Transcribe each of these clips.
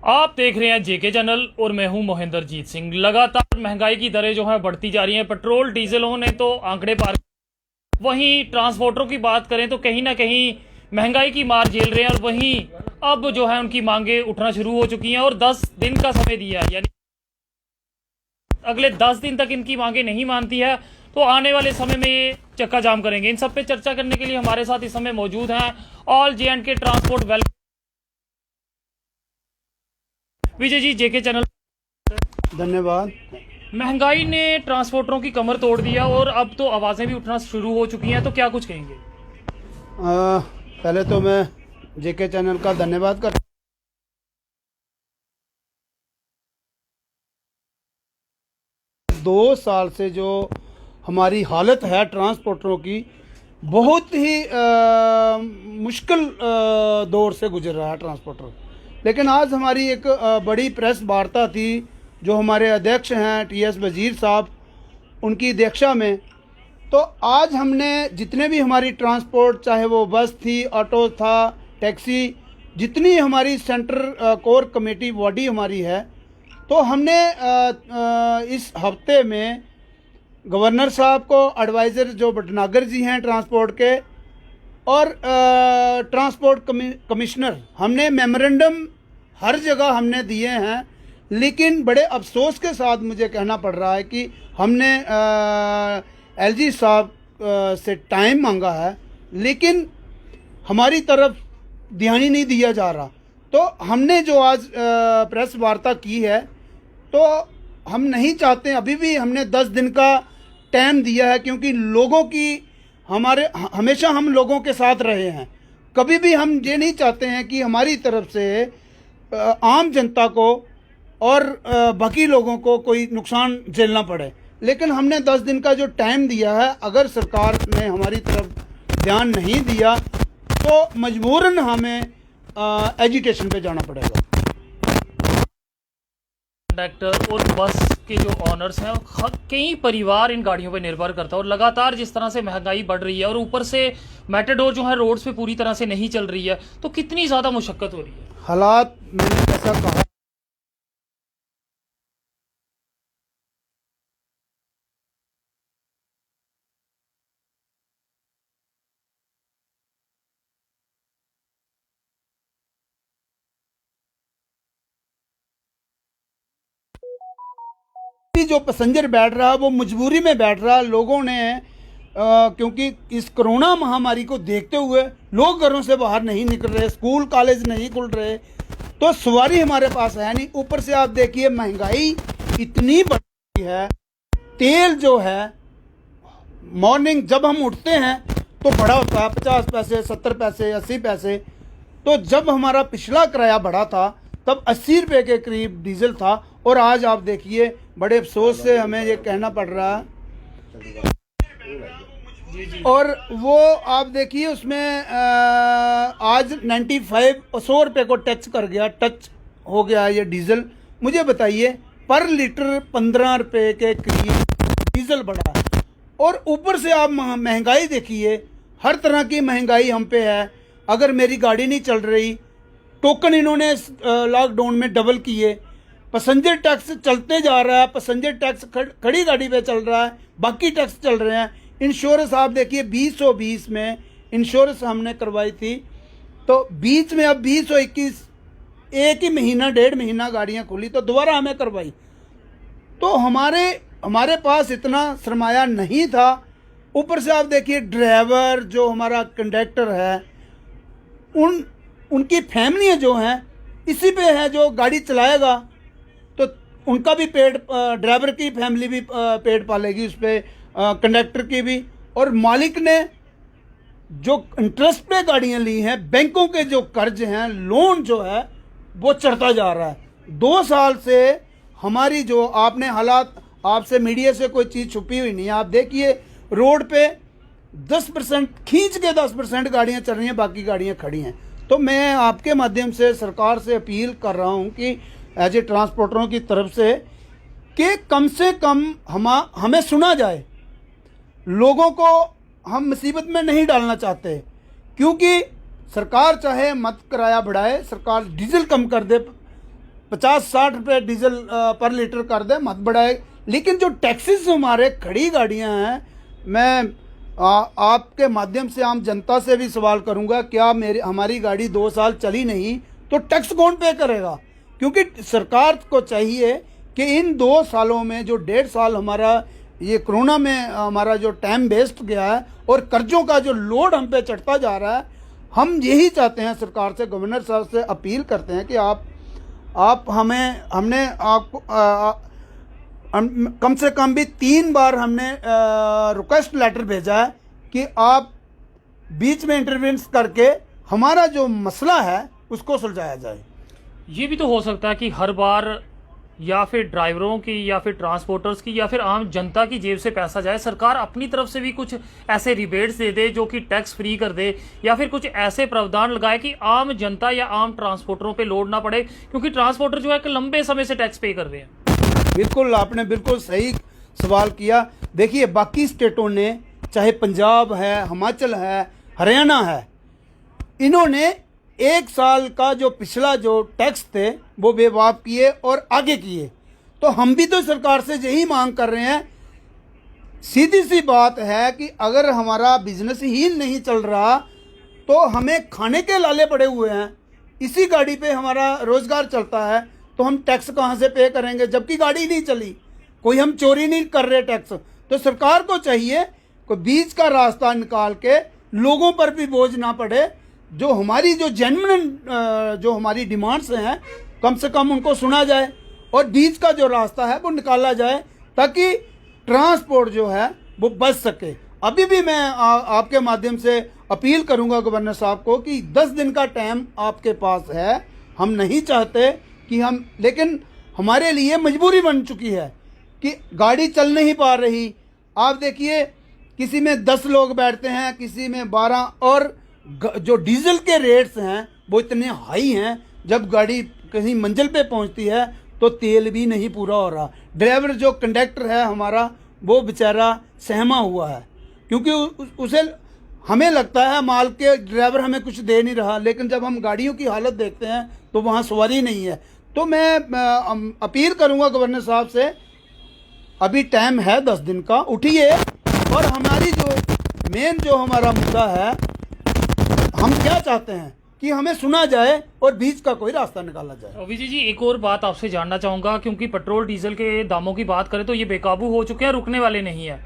आप देख रहे हैं जेके चैनल और मैं हूं मोहिंदरजीत सिंह। लगातार महंगाई की दरें जो है बढ़ती जा रही हैं। पेट्रोल डीजलों ने तो आंकड़े पार, वहीं ट्रांसपोर्टरों की बात करें तो कहीं ना कहीं महंगाई की मार झेल रहे हैं और वहीं अब जो है उनकी मांगे उठना शुरू हो चुकी हैं और 10 दिन का समय दिया है, यानी अगले 10 दिन तक इनकी मांगे नहीं मानती है तो आने वाले समय में ये चक्का जाम करेंगे। इन सब पे चर्चा करने के लिए हमारे साथ इस समय मौजूद हैं all जे&के transport well Vijay ji, जेके चैनल। धन्यवाद। महंगाई ने ट्रांसपोर्टरों की कमर तोड़ दिया और अब तो आवाजें भी उठना शुरू हो चुकी हैं, तो क्या कुछ कहेंगे? पहले तो मैं जेके चैनल का धन्यवाद करता हूं। 2 साल से जो हमारी हालत है ट्रांसपोर्टरों की, बहुत ही मुश्किल दौर से गुजर रहा है ट्रांसपोर्टर। लेकिन आज हमारी एक बड़ी प्रेस वार्ता थी जो हमारे अध्यक्ष हैं टीएस वजीर साहब, उनकी अध्यक्षता में। तो आज हमने जितने भी हमारी ट्रांसपोर्ट, चाहे वो बस थी, ऑटो था, टैक्सी, जितनी हमारी सेंटर कोर कमेटी बॉडी हमारी है, तो हमने इस हफ्ते में गवर्नर साहब को, एडवाइज़र जो भटनागर जी हैं ट्रांसपोर्ट के, और ट्रांसपोर्ट कमिश्नर, हमने मेमोरेंडम हर जगह हमने दिए हैं। लेकिन बड़े अफसोस के साथ मुझे कहना पड़ रहा है कि हमने एलजी साहब से टाइम मांगा है, लेकिन हमारी तरफ ध्यान ही नहीं दिया जा रहा। तो हमने जो आज प्रेस वार्ता की है, तो हम नहीं चाहते, अभी भी हमने 10 दिन का टाइम दिया है, क्योंकि लोगों की हमेशा हम लोगों के साथ रहे हैं। कभी भी हम ये नहीं चाहते हैं कि हमारी तरफ से आम जनता को और बाकी लोगों को कोई नुकसान झेलना पड़े। लेकिन हमने 10 दिन का जो टाइम दिया है, अगर सरकार ने हमारी तरफ ध्यान नहीं दिया तो मजबूरन हमें एजिटेशन पे जाना पड़ेगा। कंडक्टर और बस के जो ऑनर्स हैं, कई परिवार इन गाड़ियों पर निर्भर करता है और लगातार जिस तरह से महंगाई बढ़ रही है और ऊपर से मेटाडोर जो है रोड्स पे पूरी तरह से नहीं चल रही है, तो कितनी ज़्यादा मुशक्कत हो रही है। हालात मैंने ऐसा कहा कि जो पैसेंजर बैठ रहा है वो मजबूरी में बैठ रहा है। लोगों ने क्योंकि इस कोरोना महामारी को देखते हुए लोग घरों से बाहर नहीं निकल रहे, स्कूल कॉलेज नहीं खुल रहे, तो सवारी हमारे पास है नहीं। ऊपर से आप देखिए महंगाई इतनी बढ़ी है। तेल जो है, मॉर्निंग जब हम उठते हैं तो बढ़ा होता है 50 पैसे, 70 पैसे, 80 पैसे। तो जब हमारा पिछला किराया बढ़ा था तब 80 रुपये के करीब डीजल था, और आज आप देखिए बड़े अफसोस से हमें ये कहना पड़ रहा है। और वो आप देखिए उसमें आज 95 100 रुपये को टच हो गया ये डीजल। मुझे बताइए, पर लीटर 15 रुपये के करीब डीजल बढ़ा है। और ऊपर से आप महंगाई देखिए, हर तरह की महंगाई हम पे है। अगर मेरी गाड़ी नहीं चल रही, टोकन इन्होंने लॉकडाउन में डबल किए, पैसेंजर टैक्स चलते जा रहा है, पैसेंजर टैक्स खड़ी गाड़ी पे चल रहा है, बाकी टैक्स चल रहे हैं। इंश्योरेंस आप देखिए 2020 में इंश्योरेंस हमने करवाई थी, तो बीच में अब 2021 एक ही महीना 1.5 महीना गाड़ियां खुली तो दोबारा हमें करवाई। तो हमारे पास इतना सरमाया नहीं था। ऊपर से आप देखिए ड्राइवर जो हमारा कंडक्टर है, उनकी फैमिलियां जो हैं इसी पे है, जो गाड़ी चलाएगा तो उनका भी पेट, ड्राइवर की फैमिली भी पेट पालेगी उस पर, कंडक्टर की भी। और मालिक ने जो इंटरेस्ट पे गाड़ियां ली हैं, बैंकों के जो कर्ज हैं, लोन जो है वो चढ़ता जा रहा है। 2 साल से हमारी जो आपने हालात, आपसे मीडिया से कोई चीज़ छुपी हुई नहीं है। आप देखिए रोड पे 10% खींच के 10% गाड़ियां चल रही हैं, बाकी गाड़ियां खड़ी हैं। तो मैं आपके माध्यम से सरकार से अपील कर रहा हूं कि एज ए ट्रांसपोर्टरों की तरफ से कम हमें सुना जाए। लोगों को हम मुसीबत में नहीं डालना चाहते, क्योंकि सरकार चाहे मत किराया बढ़ाए, सरकार डीजल कम कर दे, 50-60 रुपये डीजल पर लीटर कर दे, मत बढ़ाए। लेकिन जो टैक्सेस हमारे खड़ी गाड़ियां हैं, मैं आपके माध्यम से आम जनता से भी सवाल करूंगा, क्या हमारी गाड़ी 2 साल चली नहीं तो टैक्स कौन पे करेगा? क्योंकि सरकार को चाहिए कि इन 2 सालों में जो 1.5 साल हमारा ये कोरोना में हमारा जो टाइम वेस्ट गया है और कर्जों का जो लोड हम पे चढ़ता जा रहा है, हम यही चाहते हैं सरकार से, गवर्नर साहब से अपील करते हैं कि आप हमने आपको कम से कम भी 3 बार हमने रिक्वेस्ट लेटर भेजा है कि आप बीच में इंटरवेंस करके हमारा जो मसला है उसको सुलझाया जाए। ये भी तो हो सकता है कि हर बार या फिर ड्राइवरों की या फिर ट्रांसपोर्टर्स की या फिर आम जनता की जेब से पैसा जाए, सरकार अपनी तरफ से भी कुछ ऐसे रिबेट्स दे दे जो कि टैक्स फ्री कर दे, या फिर कुछ ऐसे प्रावधान लगाए कि आम जनता या आम ट्रांसपोर्टरों पे लोड ना पड़े, क्योंकि ट्रांसपोर्टर जो है कि लंबे समय से टैक्स पे कर रहे हैं। बिल्कुल, आपने बिल्कुल सही सवाल किया। देखिए, बाकी स्टेटों ने, चाहे पंजाब है, हिमाचल है, हरियाणा है, इन्होंने 1 साल का जो पिछला जो टैक्स थे वो बेवाब किए और आगे किए। तो हम भी तो सरकार से यही मांग कर रहे हैं। सीधी सी बात है कि अगर हमारा बिजनेस ही नहीं चल रहा तो हमें खाने के लाले पड़े हुए हैं, इसी गाड़ी पे हमारा रोजगार चलता है, तो हम टैक्स कहाँ से पे करेंगे जबकि गाड़ी नहीं चली? कोई हम चोरी नहीं कर रहे टैक्स। तो सरकार को चाहिए कोई बीच का रास्ता निकाल के लोगों पर भी बोझ ना पड़े, जो हमारी जो जेन्युइन जो हमारी डिमांड्स हैं कम से कम उनको सुना जाए और बीच का जो रास्ता है वो निकाला जाए, ताकि ट्रांसपोर्ट जो है वो बच सके। अभी भी मैं आपके माध्यम से अपील करूंगा गवर्नर साहब को कि 10 दिन का टाइम आपके पास है। हम नहीं चाहते कि हम, लेकिन हमारे लिए मजबूरी बन चुकी है कि गाड़ी चल नहीं पा रही। आप देखिए, किसी में 10 लोग बैठते हैं, किसी में 12, और जो डीजल के रेट्स हैं वो इतने हाई हैं, जब गाड़ी कहीं मंजिल पे पहुंचती है तो तेल भी नहीं पूरा हो रहा। ड्राइवर जो कंडक्टर है हमारा, वो बेचारा सहमा हुआ है, क्योंकि उसे हमें लगता है माल के ड्राइवर हमें कुछ दे नहीं रहा, लेकिन जब हम गाड़ियों की हालत देखते हैं तो वहाँ सवारी नहीं है। तो मैं अपील करूँगा गवर्नर साहब से, अभी टाइम है 10 दिन का, उठिए और हमारी जो मेन जो हमारा मुद्दा है, हम क्या चाहते हैं कि हमें सुना जाए और बीच का कोई रास्ता निकाला जाए। विजय जी, एक और बात आपसे जानना चाहूँगा, क्योंकि पेट्रोल डीजल के दामों की बात करें तो ये बेकाबू हो चुके हैं, रुकने वाले नहीं है।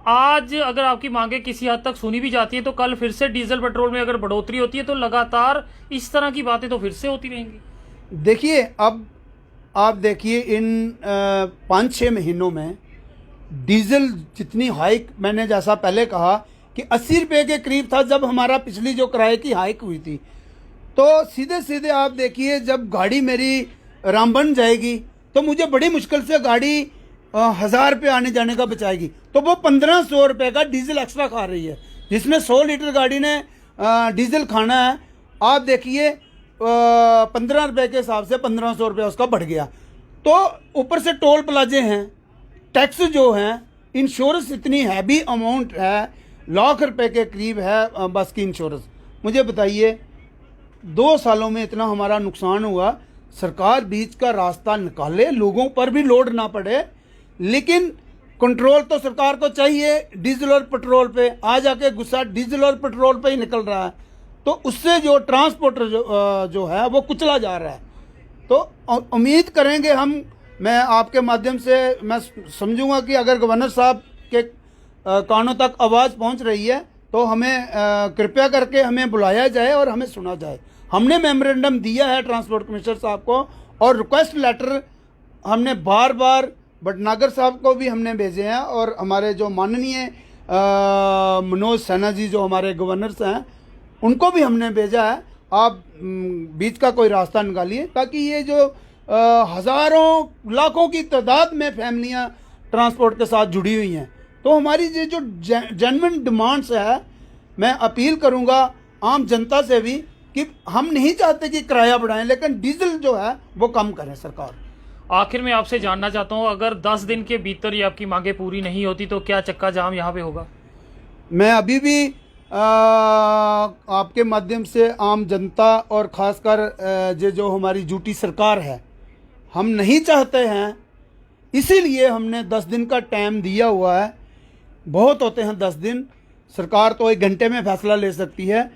आज अगर आपकी मांगे किसी हद तक सुनी भी जाती है तो कल फिर से डीजल पेट्रोल में अगर बढ़ोतरी होती है तो लगातार इस तरह की बातें तो फिर से होती रहेंगी। देखिए, अब आप देखिए, इन 5-6 महीनों में डीजल जितनी हाइक, मैंने जैसा पहले कहा कि 80 रुपये के करीब था जब हमारा पिछली जो किराए की हाइक हुई थी, तो सीधे सीधे आप देखिए, जब गाड़ी मेरी रामबन जाएगी तो मुझे बड़ी मुश्किल से गाड़ी 1000 रुपये आने जाने का बचाएगी, तो वो 1500 रुपये का डीजल एक्स्ट्रा खा रही है, जिसमें 100 लीटर गाड़ी ने डीजल खाना है। आप देखिए 15 रुपये के हिसाब से 1500 रुपये उसका बढ़ गया। तो ऊपर से टोल प्लाजे हैं, टैक्स जो हैं, इंश्योरेंस इतनी हैवी अमाउंट है, लाख रुपए के करीब है बस की इंश्योरेंस। मुझे बताइए, 2 सालों में इतना हमारा नुकसान हुआ। सरकार बीच का रास्ता निकाले, लोगों पर भी लोड ना पड़े, लेकिन कंट्रोल तो सरकार को चाहिए डीजल और पेट्रोल पे। आ जाके गुस्सा डीजल और पेट्रोल पे ही निकल रहा है, तो उससे जो ट्रांसपोर्टर जो है वो कुचला जा रहा है। तो उम्मीद करेंगे हम, मैं आपके माध्यम से मैं समझूंगा कि अगर गवर्नर साहब के कानों तक आवाज़ पहुंच रही है तो हमें कृपया करके हमें बुलाया जाए और हमें सुना जाए। हमने मेमोरेंडम दिया है ट्रांसपोर्ट कमिश्नर साहब को, और रिक्वेस्ट लेटर हमने बार बार भटनागर साहब को भी हमने भेजे हैं, और हमारे जो माननीय मनोज सिन्हा जी जो हमारे गवर्नर्स हैं उनको भी हमने भेजा है। आप बीच का कोई रास्ता निकालिए, ताकि ये जो हज़ारों लाखों की तादाद में फैमिलियां ट्रांसपोर्ट के साथ जुड़ी हुई हैं, तो हमारी ये जो जेन्युइन डिमांड्स है, मैं अपील करूंगा आम जनता से भी कि हम नहीं चाहते कि किराया बढ़ाएं, लेकिन डीजल जो है वो कम करें सरकार। आखिर में आपसे जानना चाहता हूं, अगर 10 दिन के भीतर ये आपकी मांगे पूरी नहीं होती तो क्या चक्का जाम यहाँ पे होगा? मैं अभी भी आपके माध्यम से आम जनता और ख़ासकर जो हमारी झूठी सरकार है हम नहीं चाहते हैं, इसीलिए हमने 10 दिन का टाइम दिया हुआ है। बहुत होते हैं 10 दिन, सरकार तो 1 घंटे में फैसला ले सकती है।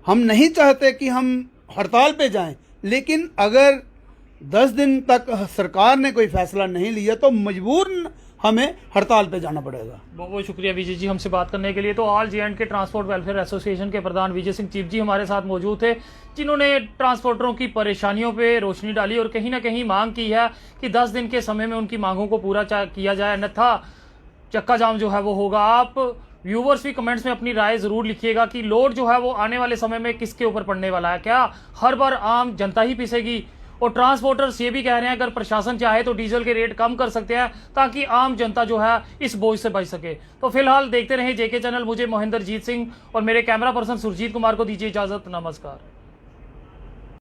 हम नहीं चाहते कि हम हड़ताल पे जाएं, लेकिन अगर 10 दिन तक सरकार ने कोई फैसला नहीं लिया तो मजबूर हमें हड़ताल पे जाना पड़ेगा। बहुत बहुत शुक्रिया विजय जी हमसे बात करने के लिए। तो all J&K transport welfare association के प्रधान विजय सिंह चीफ जी हमारे साथ मौजूद थे, जिन्होंने ट्रांसपोर्टरों की परेशानियों पे रोशनी डाली और कहीं ना कहीं मांग की है कि 10 दिन के समय में उनकी मांगों को पूरा किया जाए, अन्यथा चक्का जाम जो है वो होगा। आप व्यूवर्स भी कमेंट्स में अपनी राय जरूर लिखिएगा कि लोड जो है वो आने वाले समय में किसके ऊपर पड़ने वाला है। क्या हर बार आम जनता ही पिसेगी? और ट्रांसपोर्टर्स ये भी कह रहे हैं अगर प्रशासन चाहे तो डीजल के रेट कम कर सकते हैं ताकि आम जनता जो है इस बोझ से बच सके। तो फिलहाल देखते रहे JK चैनल। मुझे मोहिंदर जीत सिंह और मेरे कैमरा पर्सन सुरजीत कुमार को दीजिए इजाजत। नमस्कार।